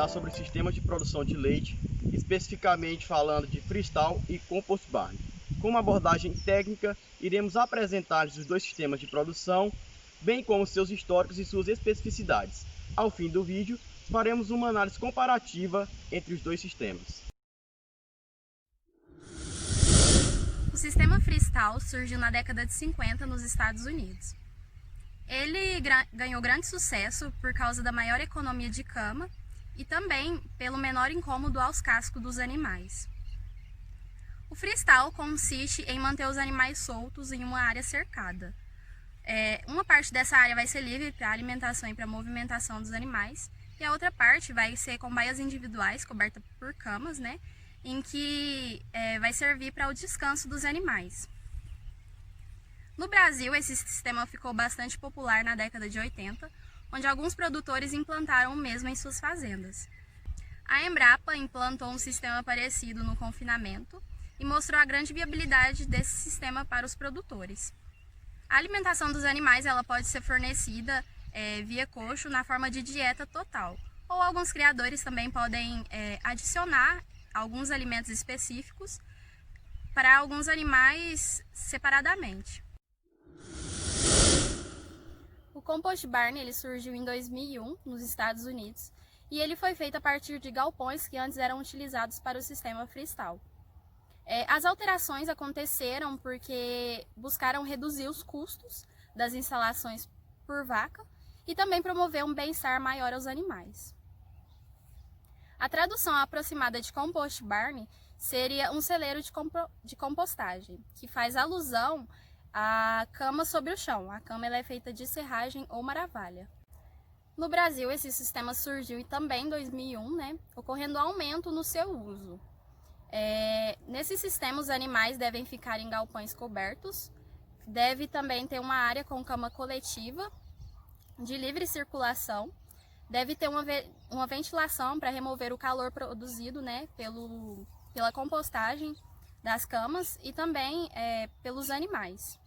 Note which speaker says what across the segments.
Speaker 1: falar sobre sistemas de produção de leite, especificamente falando de freestyle e compost barn. Com uma abordagem técnica, iremos apresentar os dois sistemas de produção, bem como seus históricos e suas especificidades. Ao fim do vídeo, faremos uma análise comparativa entre os dois sistemas.
Speaker 2: O sistema freestyle surgiu na década de 50 nos Estados Unidos. Ele ganhou grande sucesso por causa da maior economia de cama e também pelo menor incômodo aos cascos dos animais. O freestyle consiste em manter os animais soltos em uma área cercada. Uma parte dessa área vai ser livre para a alimentação e para a movimentação dos animais, e a outra parte vai ser com baias individuais cobertas por camas, em que vai servir para o descanso dos animais. No Brasil, esse sistema ficou bastante popular na década de 80, onde alguns produtores implantaram o mesmo em suas fazendas. A Embrapa implantou um sistema parecido no confinamento e mostrou a grande viabilidade desse sistema para os produtores. A alimentação dos animais ela pode ser fornecida via coxo na forma de dieta total, ou alguns criadores também podem adicionar alguns alimentos específicos para alguns animais separadamente. O compost barn ele surgiu em 2001 nos Estados Unidos e ele foi feito a partir de galpões que antes eram utilizados para o sistema freestyle. As alterações aconteceram porque buscaram reduzir os custos das instalações por vaca e também promover um bem-estar maior aos animais. A tradução aproximada de compost barn seria um celeiro de compostagem, que faz alusão à cama sobre o chão. A cama ela é feita de serragem ou maravalha. No Brasil, esse sistema surgiu também em 2001, ocorrendo aumento no seu uso. Nesse sistema, os animais devem ficar em galpões cobertos, deve também ter uma área com cama coletiva, de livre circulação, deve ter uma ventilação para remover o calor produzido pela compostagem das camas e também pelos animais.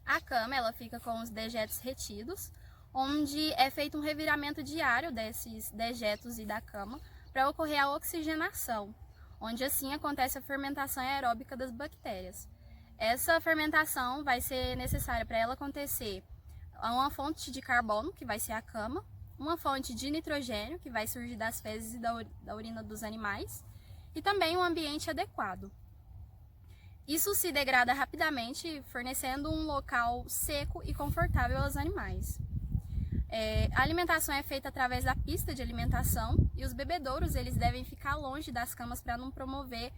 Speaker 2: A cama ela fica com os dejetos retidos, onde é feito um reviramento diário desses dejetos e da cama para ocorrer a oxigenação, onde assim acontece a fermentação aeróbica das bactérias. Essa fermentação vai ser necessária para ela acontecer uma fonte de carbono, que vai ser a cama, uma fonte de nitrogênio, que vai surgir das fezes e da urina dos animais, e também um ambiente adequado. Isso se degrada rapidamente, fornecendo um local seco e confortável aos animais. A alimentação é feita através da pista de alimentação e os bebedouros eles devem ficar longe das camas para não promover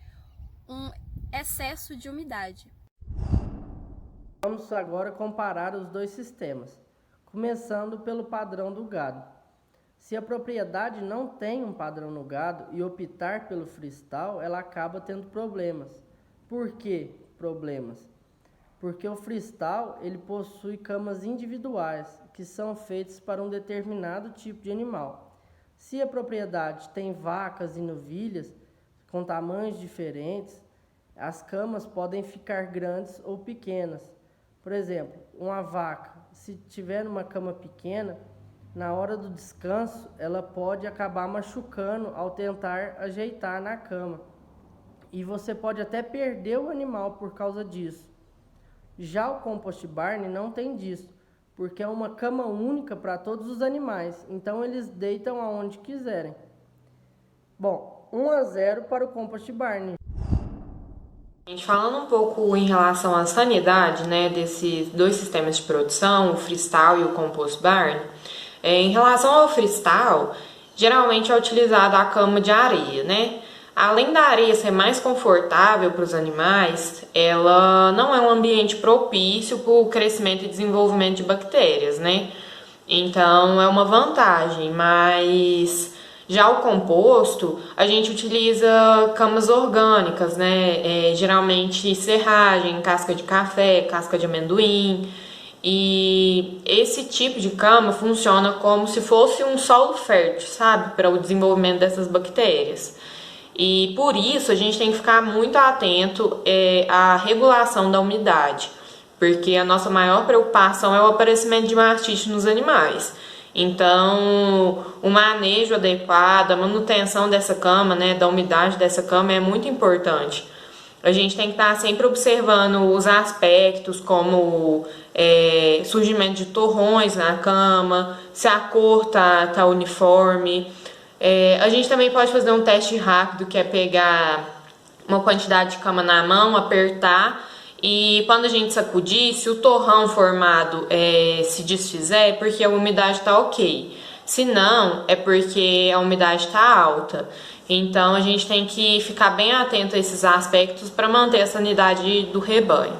Speaker 2: um excesso de umidade.
Speaker 3: Vamos agora comparar os dois sistemas, começando pelo padrão do gado. Se a propriedade não tem um padrão no gado e optar pelo freestyle, ela acaba tendo problemas. Por que problemas? Porque o freestyle ele possui camas individuais, que são feitas para um determinado tipo de animal. Se a propriedade tem vacas e novilhas com tamanhos diferentes, as camas podem ficar grandes ou pequenas. Por exemplo, uma vaca, se tiver uma cama pequena, na hora do descanso, ela pode acabar machucando ao tentar ajeitar na cama. E você pode até perder o animal por causa disso. Já o compost barn não tem disso, porque é uma cama única para todos os animais, então eles deitam aonde quiserem. Bom, 1-0 para o compost barn.
Speaker 4: Falando um pouco em relação à sanidade, desses dois sistemas de produção, o freestyle e o compost barn, em relação ao freestyle, geralmente é utilizada a cama de areia, Além da areia ser mais confortável para os animais, ela não é um ambiente propício para o crescimento e desenvolvimento de bactérias, Então é uma vantagem, mas já o composto, a gente utiliza camas orgânicas, geralmente serragem, casca de café, casca de amendoim. E esse tipo de cama funciona como se fosse um solo fértil, para o desenvolvimento dessas bactérias. E por isso a gente tem que ficar muito atento à regulação da umidade, porque a nossa maior preocupação é o aparecimento de mastite nos animais. Então, o manejo adequado, a manutenção dessa cama, né, da umidade dessa cama é muito importante. A gente tem que estar sempre observando os aspectos como surgimento de torrões na cama, se a cor tá uniforme. A gente também pode fazer um teste rápido, que é pegar uma quantidade de cama na mão, apertar, e quando a gente sacudir, se o torrão formado se desfizer, é porque a umidade está ok. Se não, é porque a umidade está alta. Então, a gente tem que ficar bem atento a esses aspectos para manter a sanidade do rebanho.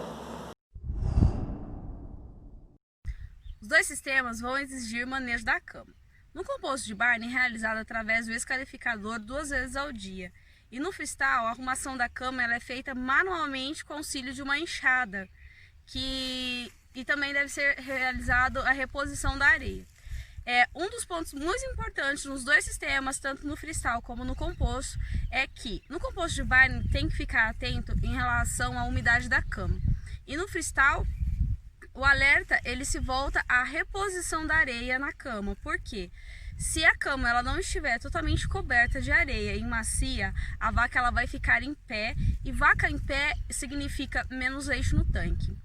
Speaker 5: Os dois sistemas vão exigir manejo da cama. No composto de Barney, realizado através do escarificador 2 vezes ao dia. E no freestyle, a arrumação da cama ela é feita manualmente com auxílio de uma enxada. E também deve ser realizado a reposição da areia. Um dos pontos muito importantes nos dois sistemas, tanto no freestyle como no composto, é que no composto de Barney tem que ficar atento em relação à umidade da cama. E no freestyle, o alerta ele se volta à reposição da areia na cama. Por quê? Se a cama ela não estiver totalmente coberta de areia e macia, a vaca ela vai ficar em pé, e vaca em pé significa menos leite no tanque.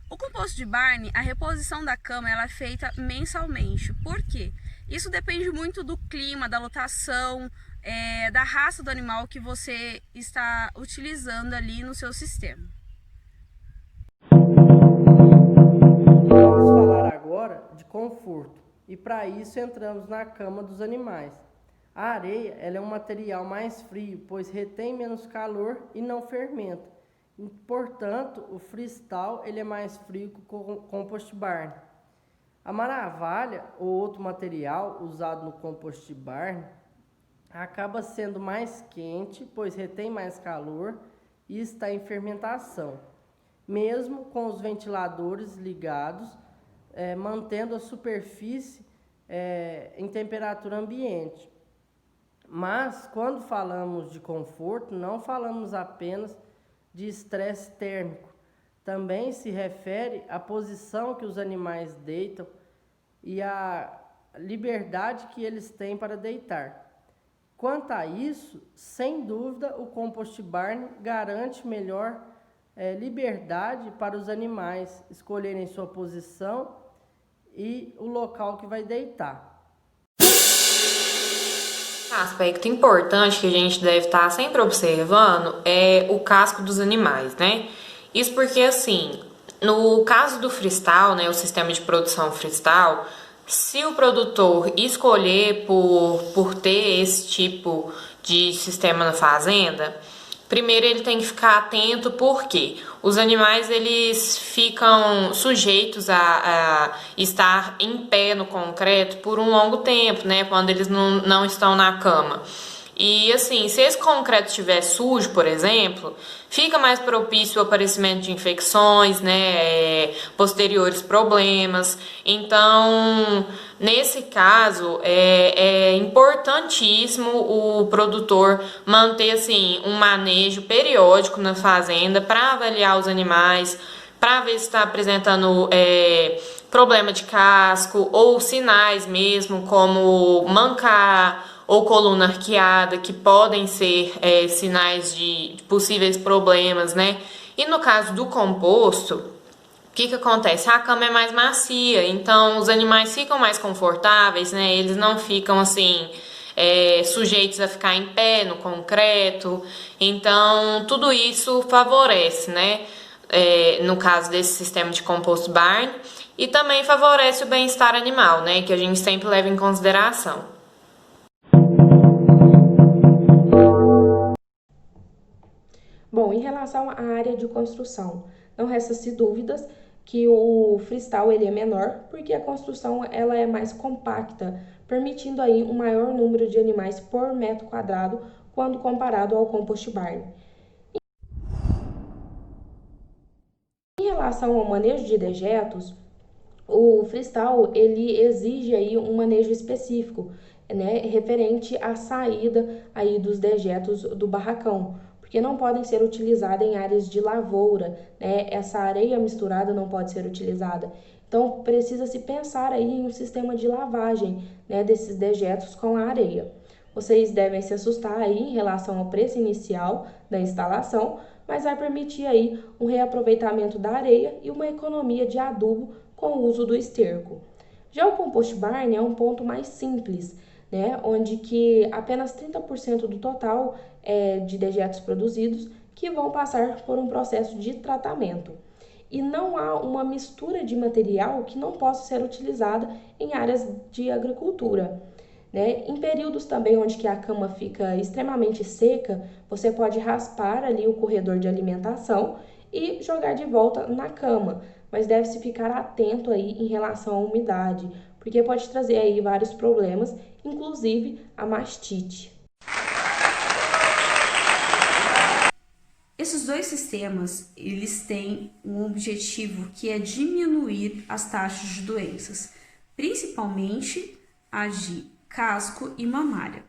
Speaker 5: O composto de Barney, a reposição da cama ela é feita mensalmente. Por quê? Isso depende muito do clima, da lotação, da raça do animal que você está utilizando ali no seu sistema.
Speaker 3: Vamos falar agora de conforto, e para isso entramos na cama dos animais. A areia ela é um material mais frio, pois retém menos calor e não fermenta. Portanto, o freestyle ele é mais frio que o compost Barney. A maravalha, ou outro material usado no compost Barney, acaba sendo mais quente, pois retém mais calor e está em fermentação, mesmo com os ventiladores ligados, mantendo a superfície em temperatura ambiente. Mas, quando falamos de conforto, não falamos apenas de estresse térmico. Também se refere à posição que os animais deitam e à liberdade que eles têm para deitar. Quanto a isso, sem dúvida, o compost Barney garante melhor liberdade para os animais escolherem sua posição e o local que vai deitar.
Speaker 4: Um aspecto importante que a gente deve estar sempre observando é o casco dos animais, né? Isso porque, assim, no caso do freestyle, né, o sistema de produção freestyle, se o produtor escolher por ter esse tipo de sistema na fazenda, primeiro ele tem que ficar atento, porque os animais eles ficam sujeitos a estar em pé no concreto por um longo tempo, né, quando eles não estão na cama. E assim, se esse concreto estiver sujo, por exemplo, fica mais propício ao aparecimento de infecções, né, posteriores problemas. Então, nesse caso, é importantíssimo o produtor manter assim um manejo periódico na fazenda para avaliar os animais, para ver se está apresentando problema de casco ou sinais mesmo, como mancar ou coluna arqueada, que podem ser sinais de possíveis problemas, né? E no caso do composto, o que acontece? A cama é mais macia, então os animais ficam mais confortáveis, né? Eles não ficam assim sujeitos a ficar em pé no concreto. Então tudo isso favorece, né? No caso desse sistema de composto Barney, e também favorece o bem-estar animal, né? Que a gente sempre leva em consideração.
Speaker 6: Bom, em relação à área de construção, não resta-se dúvidas que o freestyle ele é menor, porque a construção ela é mais compacta, permitindo aí um maior número de animais por metro quadrado quando comparado ao compost Barney. Em relação ao manejo de dejetos, o freestyle ele exige aí um manejo específico, né, referente à saída aí dos dejetos do barracão. porque não podem ser utilizadas em áreas de lavoura, né? Essa areia misturada não pode ser utilizada. Então, precisa-se pensar aí em um sistema de lavagem, né, desses dejetos com a areia. Vocês devem se assustar aí em relação ao preço inicial da instalação, mas vai permitir aí um reaproveitamento da areia e uma economia de adubo com o uso do esterco. Já o compost barn é um ponto mais simples, né, onde que apenas 30% do total de dejetos produzidos que vão passar por um processo de tratamento. E não há uma mistura de material que não possa ser utilizada em áreas de agricultura. Né? Em períodos também onde que a cama fica extremamente seca, você pode raspar ali o corredor de alimentação e jogar de volta na cama, mas deve-se ficar atento aí em relação à umidade, porque pode trazer aí vários problemas, inclusive a mastite.
Speaker 5: Esses dois sistemas, eles têm um objetivo que é diminuir as taxas de doenças, principalmente a de casco e mamária.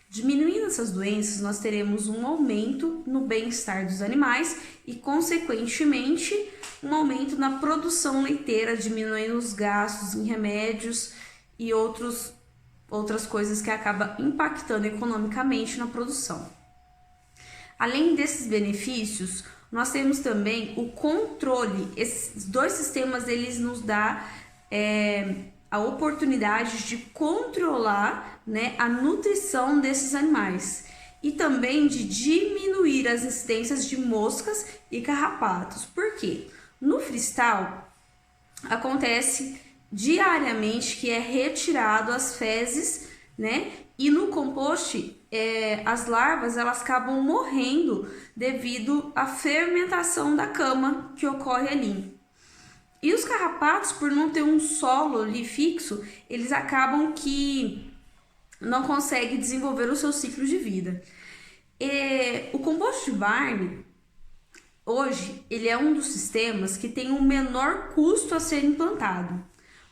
Speaker 5: Diminuindo essas doenças, nós teremos um aumento no bem-estar dos animais e, consequentemente, um aumento na produção leiteira, diminuindo os gastos em remédios e outras coisas que acabam impactando economicamente na produção. Além desses benefícios, nós temos também o controle. Esses dois sistemas, eles nos dão a oportunidade de controlar, né, a nutrição desses animais e também de diminuir as incidências de moscas e carrapatos. Por quê? No freestyle acontece diariamente que é retirado as fezes, né? E no compost as larvas elas acabam morrendo devido à fermentação da cama que ocorre ali. E os carrapatos, por não ter um solo ali fixo, eles acabam que não conseguem desenvolver o seu ciclo de vida. O compost barn, hoje, ele é um dos sistemas que tem um menor custo a ser implantado.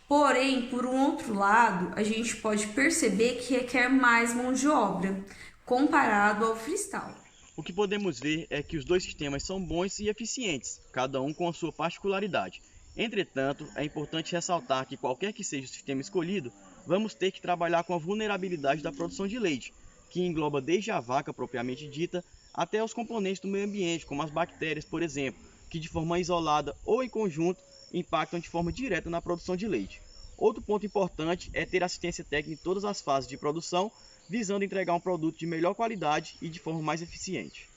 Speaker 5: Porém, por um outro lado, a gente pode perceber que requer mais mão de obra, comparado ao freestyle.
Speaker 1: O que podemos ver é que os dois sistemas são bons e eficientes, cada um com a sua particularidade. Entretanto, é importante ressaltar que qualquer que seja o sistema escolhido, vamos ter que trabalhar com a vulnerabilidade da produção de leite, que engloba desde a vaca propriamente dita até os componentes do meio ambiente, como as bactérias, por exemplo, que de forma isolada ou em conjunto impactam de forma direta na produção de leite. Outro ponto importante é ter assistência técnica em todas as fases de produção, visando entregar um produto de melhor qualidade e de forma mais eficiente.